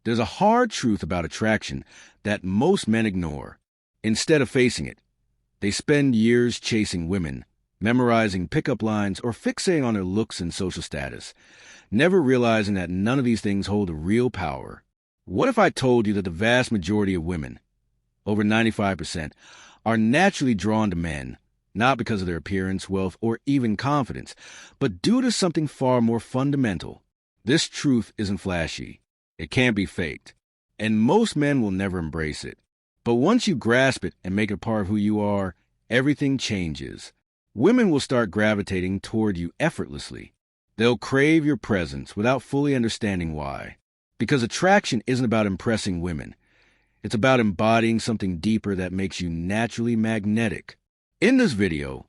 There's a hard truth about attraction that most men ignore. Instead of facing it, they spend years chasing women, memorizing pickup lines, or fixating on their looks and social status, never realizing that none of these things hold a real power. What if I told you that the vast majority of women, over 95%, are naturally drawn to men, not because of their appearance, wealth, or even confidence, but due to something far more fundamental? This truth isn't flashy. It can't be faked, and most men will never embrace it. But once you grasp it and make it part of who you are, everything changes. Women will start gravitating toward you effortlessly. They'll crave your presence without fully understanding why. Because attraction isn't about impressing women. It's about embodying something deeper that makes you naturally magnetic. In this video,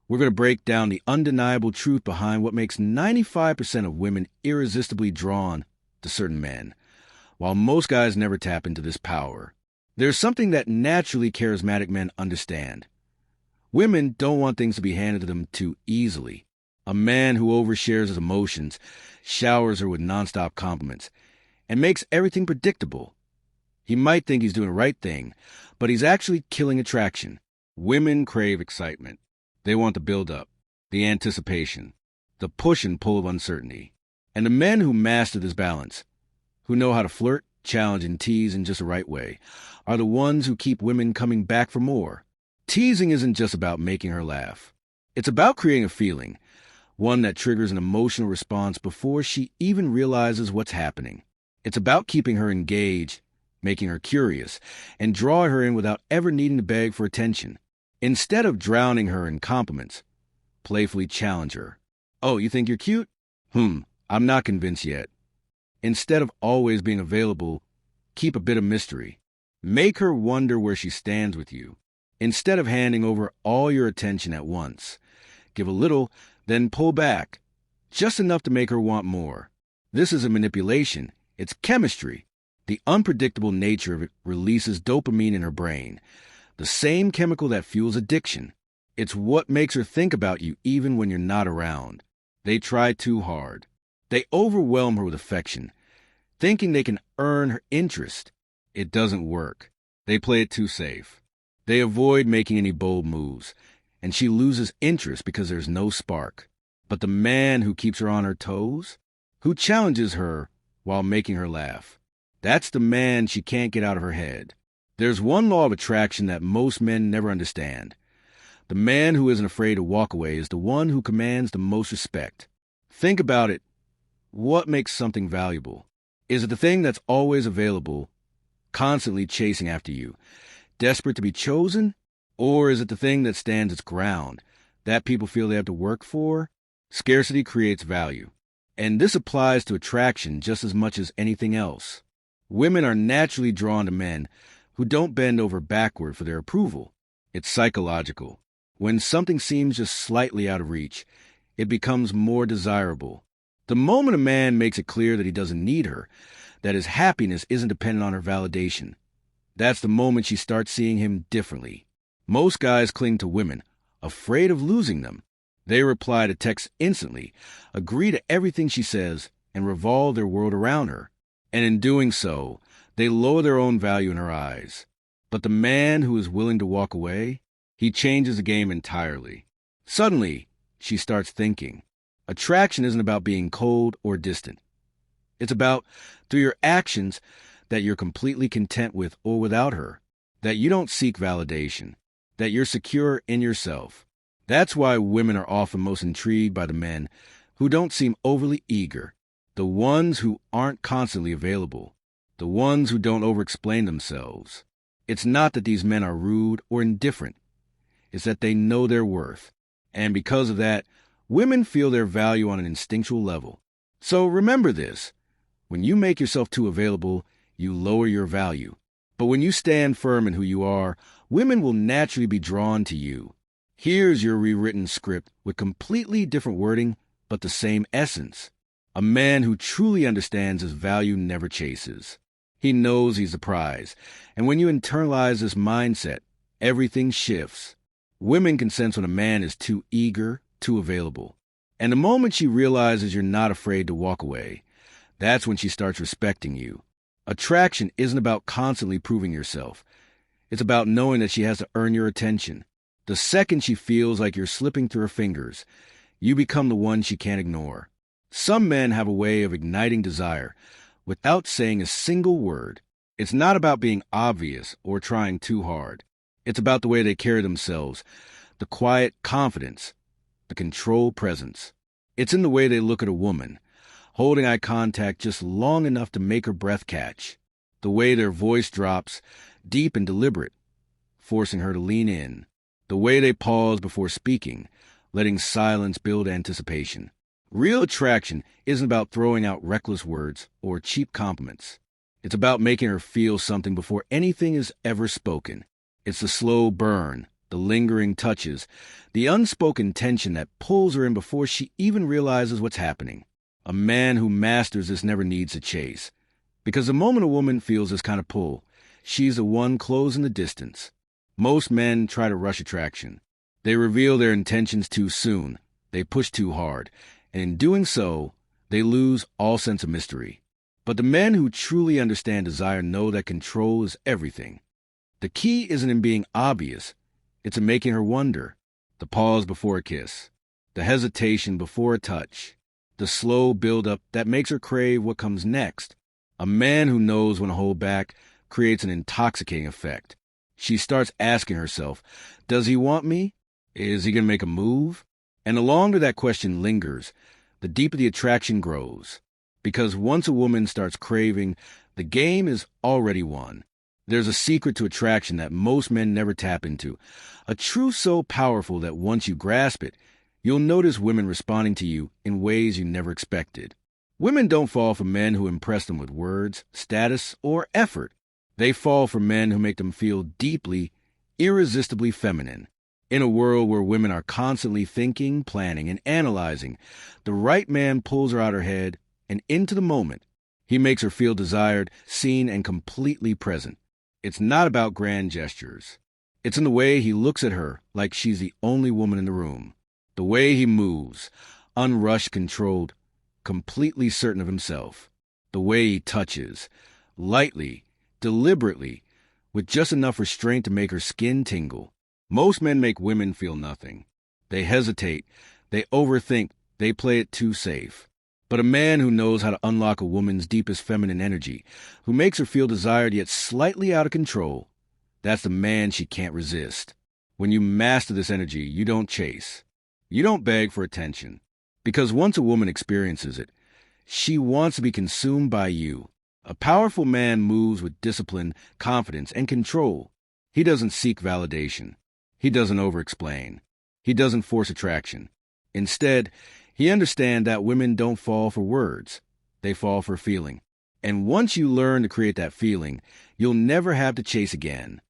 we're going to break down the undeniable truth behind what makes 95% of women irresistibly drawn to certain men, while most guys never tap into this power. There's something that naturally charismatic men understand. Women don't want things to be handed to them too easily. A man who overshares his emotions, showers her with nonstop compliments, and makes everything predictable. He might think he's doing the right thing, but he's actually killing attraction. Women crave excitement. They want the build-up, the anticipation, the push and pull of uncertainty. And the men who master this balance, who know how to flirt, challenge, and tease in just the right way, are the ones who keep women coming back for more. Teasing isn't just about making her laugh. It's about creating a feeling, one that triggers an emotional response before she even realizes what's happening. It's about keeping her engaged, making her curious, and drawing her in without ever needing to beg for attention. Instead of drowning her in compliments, playfully challenge her. Oh, you think you're cute? I'm not convinced yet. Instead of always being available, keep a bit of mystery. Make her wonder where she stands with you. Instead of handing over all your attention at once, give a little, then pull back, just enough to make her want more. This isn't manipulation, it's chemistry. The unpredictable nature of it releases dopamine in her brain, the same chemical that fuels addiction. It's what makes her think about you even when you're not around. They try too hard. They overwhelm her with affection, thinking they can earn her interest. It doesn't work. They play it too safe. They avoid making any bold moves, and she loses interest because there's no spark. But the man who keeps her on her toes, who challenges her while making her laugh, that's the man she can't get out of her head. There's one law of attraction that most men never understand. The man who isn't afraid to walk away is the one who commands the most respect. Think about it. What makes something valuable? Is it the thing that's always available, constantly chasing after you, desperate to be chosen? Or is it the thing that stands its ground, that people feel they have to work for? Scarcity creates value. And this applies to attraction just as much as anything else. Women are naturally drawn to men who don't bend over backward for their approval. It's psychological. When something seems just slightly out of reach, it becomes more desirable. The moment a man makes it clear that he doesn't need her, that his happiness isn't dependent on her validation, that's the moment she starts seeing him differently. Most guys cling to women, afraid of losing them. They reply to texts instantly, agree to everything she says, and revolve their world around her. And in doing so, they lower their own value in her eyes. But the man who is willing to walk away, he changes the game entirely. Suddenly, she starts thinking. Attraction isn't about being cold or distant. It's about, through your actions, that you're completely content with or without her, that you don't seek validation, that you're secure in yourself. That's why women are often most intrigued by the men who don't seem overly eager, the ones who aren't constantly available, the ones who don't over-explain themselves. It's not that these men are rude or indifferent. It's that they know their worth. And because of that, women feel their value on an instinctual level. So remember this. When you make yourself too available, you lower your value. But when you stand firm in who you are, women will naturally be drawn to you. Here's your rewritten script with completely different wording, but the same essence. A man who truly understands his value never chases. He knows he's the prize. And when you internalize this mindset, everything shifts. Women can sense when a man is too eager, too available. And the moment she realizes you're not afraid to walk away, that's when she starts respecting you. Attraction isn't about constantly proving yourself. It's about knowing that she has to earn your attention. The second she feels like you're slipping through her fingers, you become the one she can't ignore. Some men have a way of igniting desire without saying a single word. It's not about being obvious or trying too hard. It's about the way they carry themselves, the quiet confidence, the controlled presence. It's in the way they look at a woman, holding eye contact just long enough to make her breath catch. The way their voice drops, deep and deliberate, forcing her to lean in. The way they pause before speaking, letting silence build anticipation. Real attraction isn't about throwing out reckless words or cheap compliments. It's about making her feel something before anything is ever spoken. It's the slow burn, the lingering touches, the unspoken tension that pulls her in before she even realizes what's happening. A man who masters this never needs to chase. Because the moment a woman feels this kind of pull, she's the one closing the distance. Most men try to rush attraction. They reveal their intentions too soon. They push too hard. And in doing so, they lose all sense of mystery. But the men who truly understand desire know that control is everything. The key isn't in being obvious. It's in making her wonder. The pause before a kiss. The hesitation before a touch. The slow build-up that makes her crave what comes next. A man who knows when to hold back creates an intoxicating effect. She starts asking herself, does he want me? Is he going to make a move? And the longer that question lingers, the deeper the attraction grows. Because once a woman starts craving, the game is already won. There's a secret to attraction that most men never tap into. A truth so powerful that once you grasp it, you'll notice women responding to you in ways you never expected. Women don't fall for men who impress them with words, status, or effort. They fall for men who make them feel deeply, irresistibly feminine. In a world where women are constantly thinking, planning, and analyzing, the right man pulls her out her head and into the moment. He makes her feel desired, seen, and completely present. It's not about grand gestures. It's in the way he looks at her like she's the only woman in the room. The way he moves, unrushed, controlled, completely certain of himself. The way he touches, lightly, deliberately, with just enough restraint to make her skin tingle. Most men make women feel nothing. They hesitate, they overthink, they play it too safe. But a man who knows how to unlock a woman's deepest feminine energy, who makes her feel desired yet slightly out of control, that's the man she can't resist. When you master this energy, you don't chase. You don't beg for attention. Because once a woman experiences it, she wants to be consumed by you. A powerful man moves with discipline, confidence, and control. He doesn't seek validation. He doesn't over-explain. He doesn't force attraction. Instead, he understands that women don't fall for words. They fall for feeling. And once you learn to create that feeling, you'll never have to chase again.